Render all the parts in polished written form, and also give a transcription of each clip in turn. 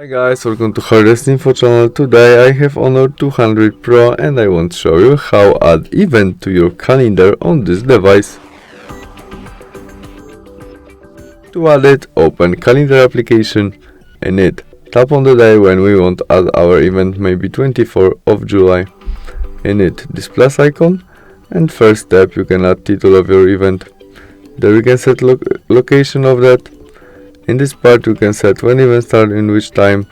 Hi guys, welcome to HardReset.Info channel. Today I have Honor 200 Pro and I want to show you how add event to your calendar on this device. To add it, open calendar application in it. Tap on the day when we want to add our event, maybe 24th of July. In it, this plus icon, and first step you can add title of your event. There you can set location of that. In this part you can set when event start, in which time,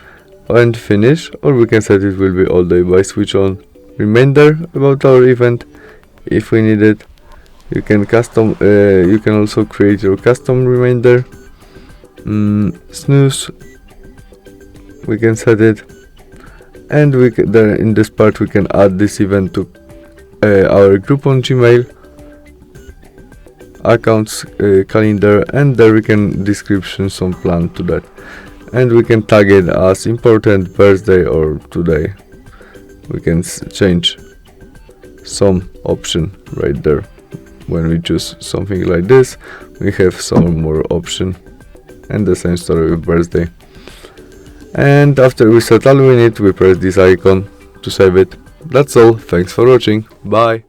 and finish, or we can set it will be all day by switch on. Reminder about our event if we need it. You can also create your custom reminder. Snooze, we can set it, and in this part we can add this event to our group on Gmail, accounts, calendar, and there we can description some plan to that, and we can tag it as important, birthday, or today. We can change some option right there. When we choose something like this, we have some more option, and the same story with birthday. And after we set all we need, we press this icon to save it. That's all. Thanks for watching. Bye.